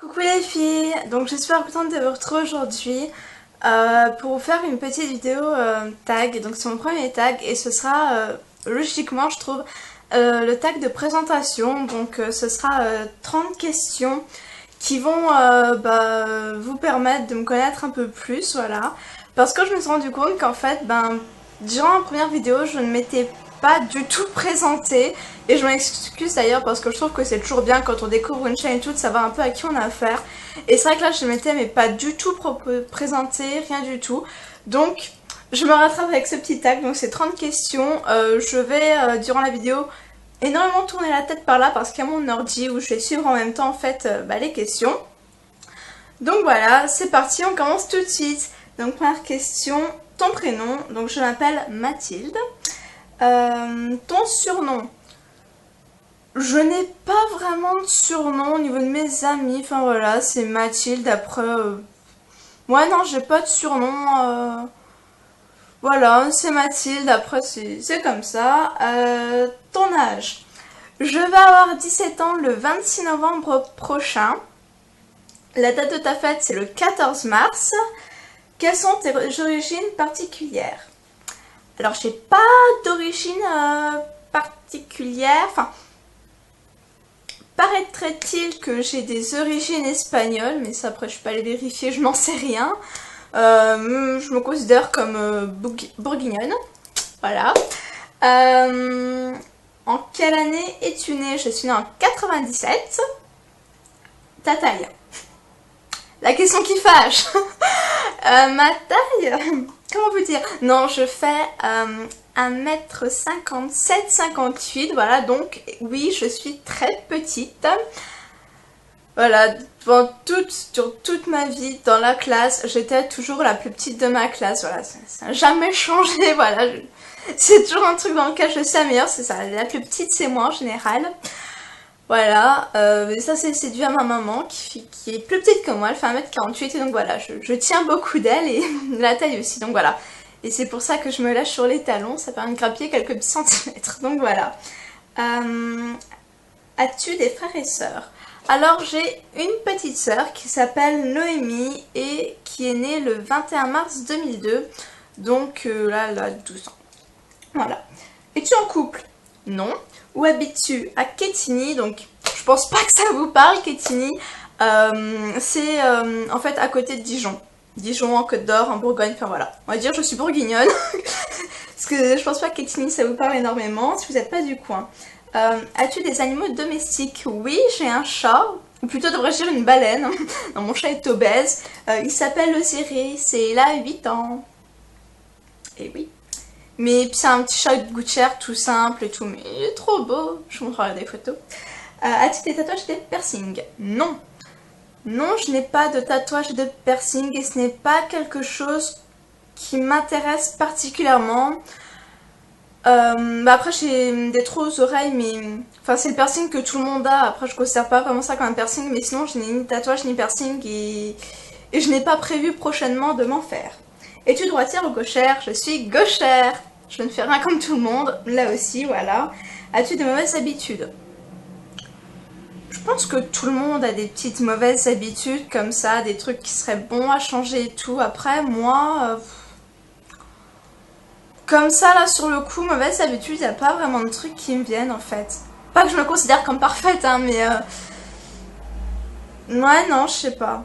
Coucou les filles, donc j'espère contente de vous retrouver aujourd'hui pour vous faire une petite vidéo tag. Donc c'est mon premier tag et ce sera logiquement je trouve le tag de présentation. Donc ce sera 30 questions qui vont vous permettre de me connaître un peu plus, voilà. Parce que je me suis rendu compte qu'en fait, durant la première vidéo, je ne m'étais pas du tout présentée. Et je m'excuse d'ailleurs parce que je trouve que c'est toujours bien quand on découvre une chaîne et tout de savoir un peu à qui on a affaire. Et c'est vrai que là, je m'étais mais pas du tout présentée, rien du tout. Donc, je me rattrape avec ce petit tag, donc c'est 30 questions. Je vais, durant la vidéo, énormément tourner la tête par là parce qu'il y a mon ordi où je vais suivre en même temps en fait les questions. Donc voilà, c'est parti, on commence tout de suite. Donc première question, ton prénom. Donc je m'appelle Mathilde. Ton surnom. Je n'ai pas vraiment de surnom au niveau de mes amis. Enfin voilà, c'est Mathilde. Après, ouais non, j'ai pas de surnom. Voilà, c'est Mathilde. Après, c'est comme ça. Ton âge. Je vais avoir 17 ans le 26 novembre prochain. La date de ta fête, c'est le 14 mars. Quelles sont tes origines particulières? Alors, j'ai pas d'origine particulière. Enfin, paraîtrait-il que j'ai des origines espagnoles, mais ça après je peux pas les vérifier, je n'en sais rien. Je me considère comme bourguignonne. Voilà. En quelle année es-tu née? Je suis née en 97. Ta taille? La question qui fâche. Ma taille, comment vous dire? Non, je fais 1m57-58, voilà, donc oui, je suis très petite. Voilà, sur toute ma vie dans la classe, j'étais toujours la plus petite de ma classe, voilà, ça n'a jamais changé, voilà. C'est toujours un truc dans lequel je suis la meilleure, c'est ça, la plus petite c'est moi en général. Voilà, ça c'est dû à ma maman qui est plus petite que moi, elle fait 1m48 et donc voilà, je tiens beaucoup d'elle et la taille aussi, donc voilà. Et c'est pour ça que je me lâche sur les talons, ça permet de grappiller quelques petits centimètres, donc voilà. As-tu des frères et sœurs? Alors j'ai une petite sœur qui s'appelle Noémie et qui est née le 21 mars 2002, donc là elle a 12 ans. Voilà. Es-tu en couple? Non. Où habites-tu? À Quetigny, donc je pense pas que ça vous parle, Quetigny. C'est en fait à côté de Dijon. Dijon, en Côte d'Or, en Bourgogne, enfin voilà. On va dire je suis bourguignonne. Parce que je pense pas que Quetigny ça vous parle énormément, si vous n'êtes pas du coin. As-tu des animaux domestiques? Oui, j'ai un chat, ou plutôt devrais-je dire une baleine. Non, mon chat est obèse. Il s'appelle Osiris et il a 8 ans. Et oui. Mais c'est un petit chat de gouttière tout simple et tout, mais il est trop beau. Je vous montrerai des photos. As-tu des tatouages et des piercings? Non. Non, je n'ai pas de tatouages et de piercings et ce n'est pas quelque chose qui m'intéresse particulièrement. Après j'ai des trous aux oreilles, mais enfin c'est le piercing que tout le monde a. Après je considère pas vraiment ça comme un piercing, mais sinon je n'ai ni tatouage ni piercing et je n'ai pas prévu prochainement de m'en faire. Es-tu droitière ou gauchère? Je suis gauchère. Je ne fais rien comme tout le monde, là aussi, voilà. As-tu de mauvaises habitudes? Je pense que tout le monde a des petites mauvaises habitudes comme ça, des trucs qui seraient bons à changer et tout. Après, moi, comme ça, là, sur le coup, mauvaise habitude, il n'y a pas vraiment de trucs qui me viennent, en fait. Pas que je me considère comme parfaite, hein, mais... Ouais, non, je sais pas.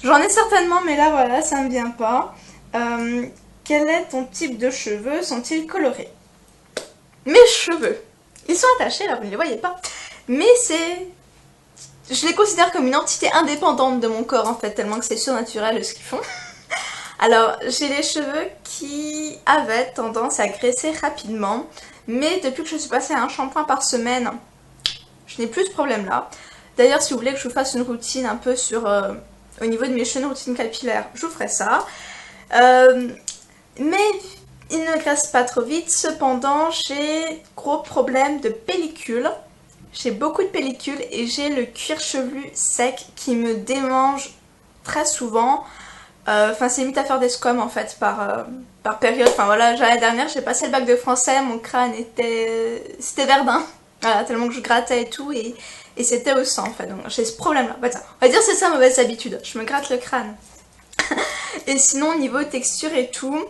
J'en ai certainement, mais là, voilà, ça me vient pas. Quel est ton type de cheveux? Sont-ils colorés? Mes cheveux, ils sont attachés, là, vous ne les voyez pas. Mais c'est... Je les considère comme une entité indépendante de mon corps, en fait, tellement que c'est surnaturel ce qu'ils font. Alors, j'ai les cheveux qui avaient tendance à graisser rapidement, mais depuis que je suis passée à un shampoing par semaine, je n'ai plus ce problème-là. D'ailleurs, si vous voulez que je vous fasse une routine un peu sur... au niveau de mes cheveux, une routine capillaire, je vous ferai ça. Mais il ne graisse pas trop vite, cependant, j'ai gros problème de pellicule. J'ai beaucoup de pellicule et j'ai le cuir chevelu sec qui me démange très souvent. Enfin, c'est limite à faire des scoms en fait par période. Enfin voilà, l'année dernière j'ai passé le bac de français, mon crâne était... c'était verdun. Voilà, tellement que je grattais et tout et et c'était au sang en fait, donc j'ai ce problème là. Bah, on va dire c'est ça mauvaise habitude, je me gratte le crâne. Et sinon niveau texture et tout,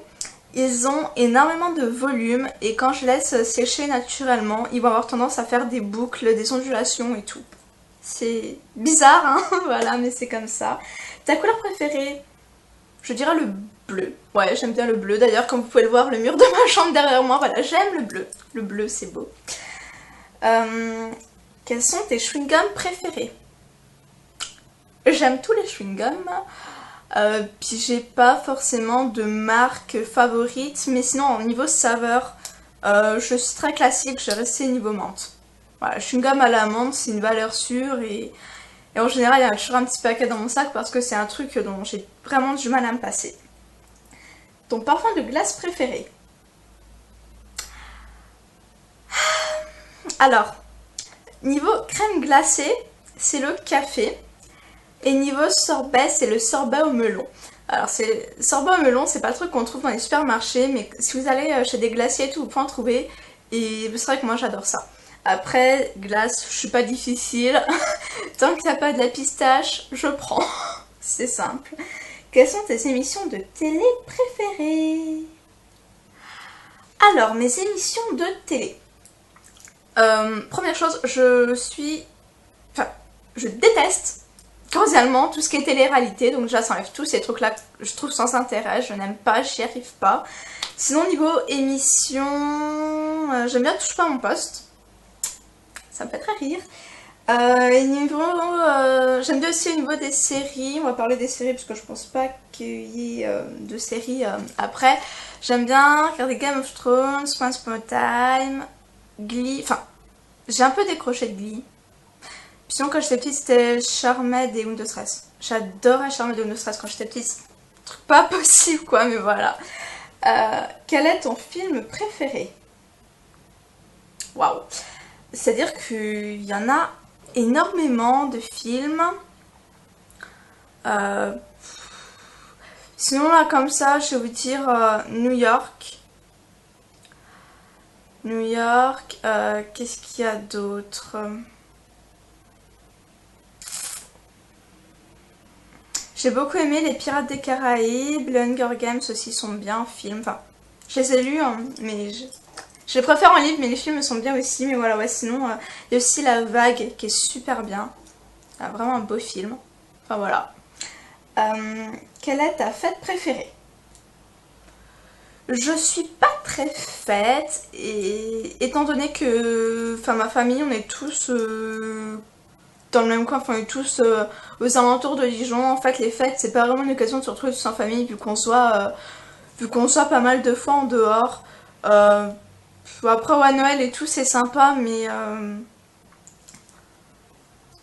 ils ont énormément de volume et quand je laisse sécher naturellement, ils vont avoir tendance à faire des boucles, des ondulations et tout. C'est bizarre hein, voilà, mais c'est comme ça. Ta couleur préférée? Je dirais le bleu. Ouais, j'aime bien le bleu. D'ailleurs, comme vous pouvez le voir, le mur de ma chambre derrière moi, voilà, j'aime le bleu. Le bleu, c'est beau. Quels sont tes chewing-gums préférés? J'aime tous les chewing-gums. Puis j'ai pas forcément de marque favorite, mais sinon au niveau saveur, je suis très classique, je vais rester niveau menthe. Voilà, chewing-gum à la menthe, c'est une valeur sûre et en général il y a toujours un petit paquet dans mon sac parce que c'est un truc dont j'ai vraiment du mal à me passer. Ton parfum de glace préféré? Alors, niveau crème glacée, c'est le café. Et niveau sorbet, c'est le sorbet au melon. Alors, sorbet au melon, c'est pas le truc qu'on trouve dans les supermarchés, mais si vous allez chez des glaciers et tout, vous pouvez en trouver. Et c'est vrai que moi j'adore ça. Après, glace, je suis pas difficile. Tant qu'il n'y a pas de la pistache, je prends. C'est simple. Quelles sont tes émissions de télé préférées? Alors, mes émissions de télé. Première chose, je déteste cordialement tout ce qui est télé-réalité. Donc déjà, ça enlève tous ces trucs-là que je trouve sans intérêt. Je n'aime pas, j'y arrive pas. Sinon, niveau émission, j'aime bien Touche pas à mon poste. Ça me fait très rire. Et niveau, j'aime bien aussi au niveau des séries. On va parler des séries parce que je pense pas qu'il y ait de séries après. J'aime bien regarder Game of Thrones, Once Upon a Time, Glee. Enfin, j'ai un peu décroché de Glee. Puis sinon, quand j'étais petite, c'était Charmed et Windows Stress. J'adorais Charmed et Windows Stress quand j'étais petite. Truc pas possible quoi, mais voilà. Quel est ton film préféré? Waouh! C'est-à-dire qu'il y en a énormément de films. Sinon là comme ça, je vais vous dire New York. New York, qu'est-ce qu'il y a d'autre? J'ai beaucoup aimé les Pirates des Caraïbes, les Hunger Games aussi sont bien en film. Enfin, je les ai lus, hein, mais je les préfère en livre, mais les films sont bien aussi. Mais voilà, ouais, sinon, il y a aussi La Vague qui est super bien. Vraiment un beau film. Enfin voilà. Quelle est ta fête préférée? Je suis pas très fête, et étant donné que ma famille, on est tous dans le même coin, enfin on est tous aux alentours de Dijon. En fait, les fêtes, c'est pas vraiment une occasion de se retrouver tous en famille, vu qu'on soit pas mal de fois en dehors. Après, ouais, Noël et tout, c'est sympa, mais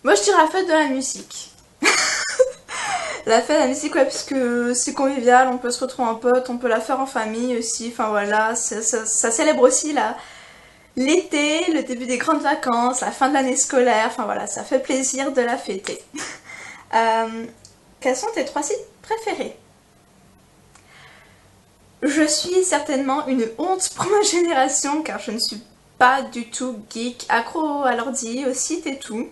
moi je dirais la fête de la musique. La fête de la musique, ouais, parce que c'est convivial, on peut se retrouver en pote, on peut la faire en famille aussi, enfin voilà, ça célèbre aussi l'été, le début des grandes vacances, la fin de l'année scolaire, enfin voilà, ça fait plaisir de la fêter. Quels sont tes 3 sites préférés? Je suis certainement une honte pour ma génération car je ne suis pas du tout geek, accro à l'ordi, au site et tout.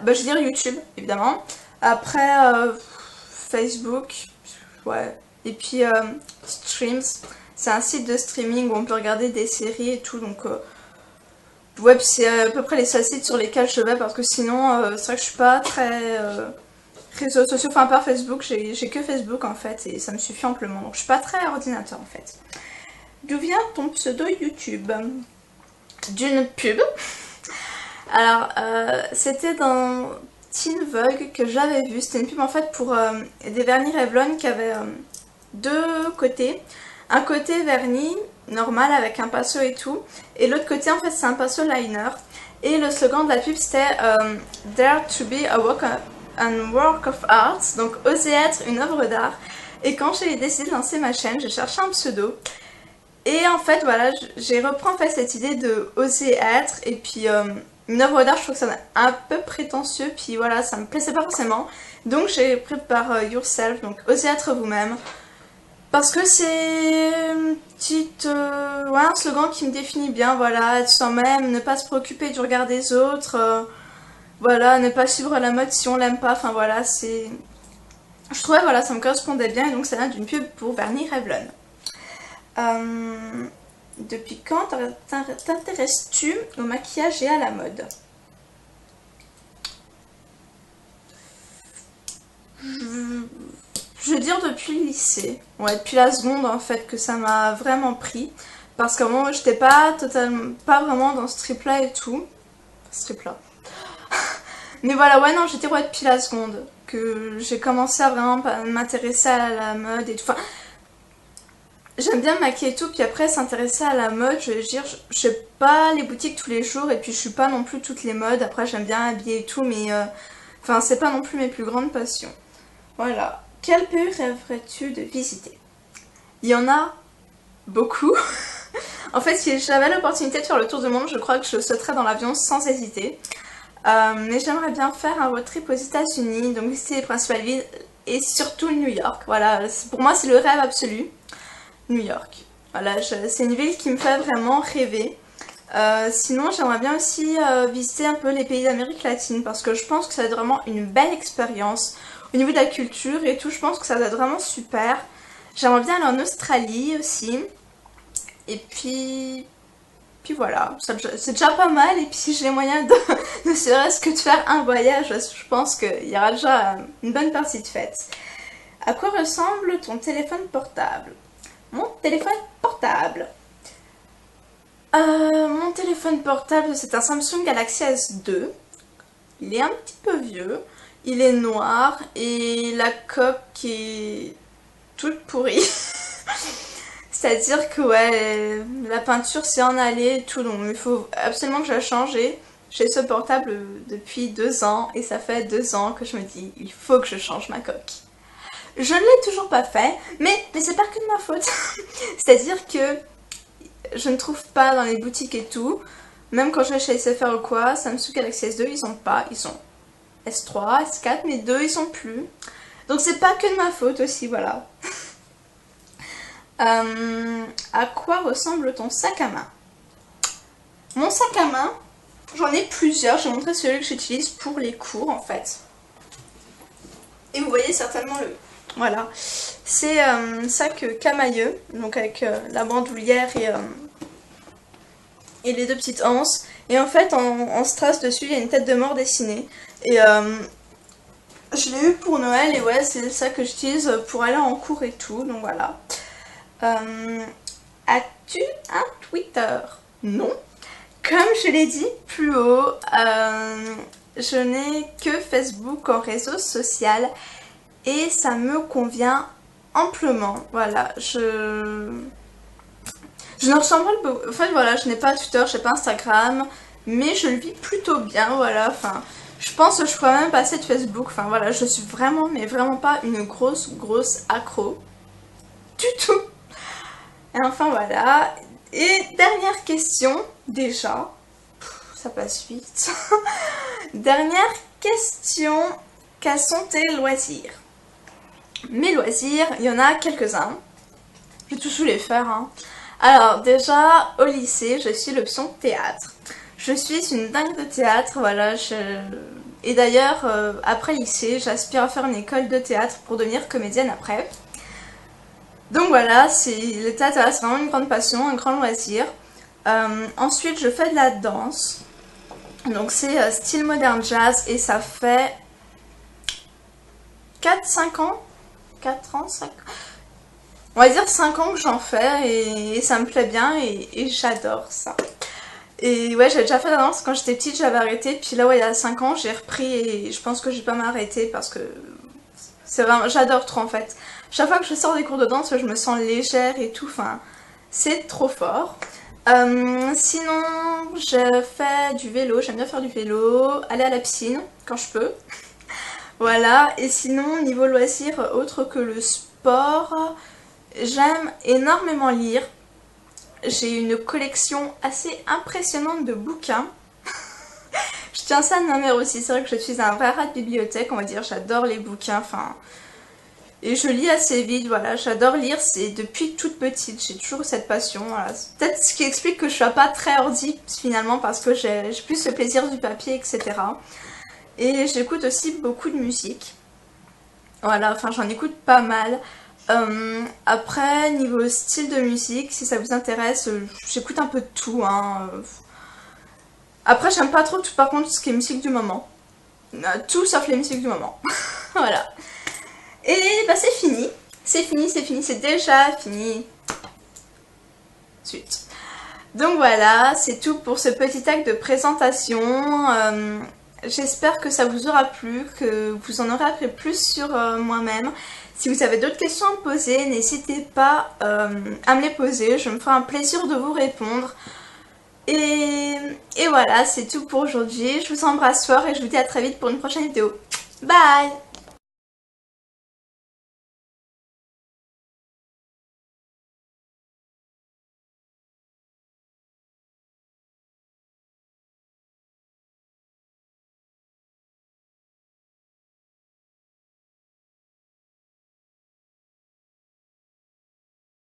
Je veux dire YouTube, évidemment. Après, Facebook, ouais. Et puis, Streams, c'est un site de streaming où on peut regarder des séries et tout. Donc, ouais, c'est à peu près les seuls sites sur lesquels je vais parce que sinon, c'est vrai que je suis pas très réseaux sociaux. Enfin, à part Facebook, j'ai que Facebook en fait et ça me suffit amplement. Donc, je suis pas très ordinateur en fait. D'où vient ton pseudo YouTube? D'une pub. Alors, c'était dans Teen Vogue que j'avais vu. C'était une pub en fait pour des vernis Revlon qui avaient 2 côtés. Un côté vernis normal avec un pinceau et tout. Et l'autre côté en fait c'est un pinceau liner. Et le slogan de la pub c'était Dare to be a work of art. Donc oser être une œuvre d'art. Et quand j'ai décidé de lancer ma chaîne, j'ai cherché un pseudo. Et en fait voilà, j'ai repris en fait cette idée de oser être. Et puis une œuvre d'art, je trouve que ça un peu prétentieux, puis voilà, ça me plaisait pas forcément. Donc j'ai pris par Yourself, donc osez être vous-même. Parce que c'est une petite, ouais, un slogan qui me définit bien, voilà, être soi-même, ne pas se préoccuper du regard des autres, voilà, ne pas suivre la mode si on l'aime pas, enfin voilà, c'est... Je trouvais, voilà, ça me correspondait bien, et donc ça vient d'une pub pour Bernie Revlon. Depuis quand t'intéresses-tu au maquillage et à la mode? Je veux dire depuis le lycée. Ouais, depuis la seconde en fait que ça m'a vraiment pris. Parce qu'à un moment j'étais pas totalement, pas vraiment dans ce trip là et tout. Ce trip là. Mais voilà, ouais non, j'étais ouais depuis la seconde que j'ai commencé à vraiment m'intéresser à la mode et tout. Enfin, j'aime bien me maquiller et tout, puis après s'intéresser à la mode, je veux dire, je sais pas les boutiques tous les jours et puis je suis pas non plus toutes les modes. Après j'aime bien habiller et tout, mais enfin c'est pas non plus mes plus grandes passions. Voilà. Quel pays rêverais-tu de visiter? Il y en a beaucoup. En fait, si j'avais l'opportunité de faire le tour du monde, je crois que je sauterais dans l'avion sans hésiter. Mais j'aimerais bien faire un road trip aux États-Unis, donc visiter les principales villes et surtout New York. Voilà, pour moi c'est le rêve absolu. New York. Voilà, c'est une ville qui me fait vraiment rêver. Sinon, j'aimerais bien aussi visiter un peu les pays d'Amérique latine parce que je pense que ça va être vraiment une belle expérience. Au niveau de la culture et tout, je pense que ça va être vraiment super. J'aimerais bien aller en Australie aussi. Et puis voilà, c'est déjà pas mal. Et puis si j'ai les moyens de ne serait-ce que de faire un voyage, je pense qu'il y aura déjà une bonne partie de fête. À quoi ressemble ton téléphone portable? Mon téléphone portable. Mon téléphone portable, c'est un Samsung Galaxy S2. Il est un petit peu vieux. Il est noir et la coque est toute pourrie. C'est-à-dire que ouais, la peinture s'est en allée et tout, donc il faut absolument que je la change. J'ai ce portable depuis 2 ans et ça fait 2 ans que je me dis il faut que je change ma coque. Je ne l'ai toujours pas fait, mais c'est pas que de ma faute. C'est-à-dire que je ne trouve pas dans les boutiques et tout, même quand je vais chez SFR ou quoi, Samsung Galaxy S2 ils sont pas, ils sont S3, S4, mais 2 ils sont plus. Donc c'est pas que de ma faute aussi, voilà. À quoi ressemble ton sac à main? Mon sac à main, j'en ai plusieurs, je vais montrer celui que j'utilise pour les cours en fait. Et vous voyez certainement le... Voilà, c'est un sac camailleux, donc avec la bandoulière et les 2 petites anses. Et en fait, en strass dessus, il y a une tête de mort dessinée. Et je l'ai eu pour Noël et ouais, c'est ça que j'utilise pour aller en cours et tout, donc voilà. As-tu un Twitter? Non. Comme je l'ai dit plus haut, je n'ai que Facebook en réseau social et ça me convient amplement. Voilà, je ne ressens pas le... En fait, voilà, je n'ai pas Twitter, je n'ai pas Instagram, mais je le vis plutôt bien, voilà, enfin... Je pense que je pourrais même passer de Facebook, enfin voilà, je suis vraiment, mais vraiment pas une grosse accro. Du tout. Et enfin voilà. Et dernière question, déjà. Ça passe vite. Dernière question, quels sont tes loisirs? Mes loisirs, il y en a quelques-uns. Je vais tous vous les faire, hein. Alors déjà, au lycée, je suis l'option théâtre. Je suis une dingue de théâtre, voilà. Et d'ailleurs, après lycée, j'aspire à faire une école de théâtre pour devenir comédienne après. Donc voilà, le théâtre, c'est vraiment une grande passion, un grand loisir. Ensuite, je fais de la danse. Donc c'est style modern jazz et ça fait 4-5 ans 4 ans, 5 ans. On va dire 5 ans que j'en fais et ça me plaît bien et j'adore ça. Et ouais, j'avais déjà fait la danse quand j'étais petite, j'avais arrêté. Puis là, ouais, il y a 5 ans, j'ai repris et je pense que j'ai pas m'arrêter parce que c'est vraiment, j'adore trop en fait. Chaque fois que je sors des cours de danse, je me sens légère et tout, enfin, c'est trop fort. Sinon, je fais du vélo, j'aime bien faire du vélo, aller à la piscine quand je peux. Voilà, et sinon, niveau loisir, autre que le sport, j'aime énormément lire. J'ai une collection assez impressionnante de bouquins. Je tiens ça à ma mère aussi, c'est vrai que je suis un vrai rat de bibliothèque, on va dire, j'adore les bouquins, enfin... Et je lis assez vite, voilà, j'adore lire, c'est depuis toute petite, j'ai toujours cette passion, voilà. C'est peut-être ce qui explique que je sois pas très ordi finalement parce que j'ai plus le plaisir du papier, etc. Et j'écoute aussi beaucoup de musique, voilà, enfin j'en écoute pas mal. Après, niveau style de musique, si ça vous intéresse, j'écoute un peu de tout, hein. Après, j'aime pas trop, par contre, ce qui est musique du moment. Tout sauf les musiques du moment. Voilà. Et bah c'est fini. C'est fini, c'est fini, c'est déjà fini. Suite. Donc voilà, c'est tout pour ce petit acte de présentation. J'espère que ça vous aura plu, que vous en aurez appris plus sur moi-même. Si vous avez d'autres questions à me poser, n'hésitez pas à me les poser, je me ferai un plaisir de vous répondre. Et voilà, c'est tout pour aujourd'hui. Je vous embrasse fort et je vous dis à très vite pour une prochaine vidéo. Bye!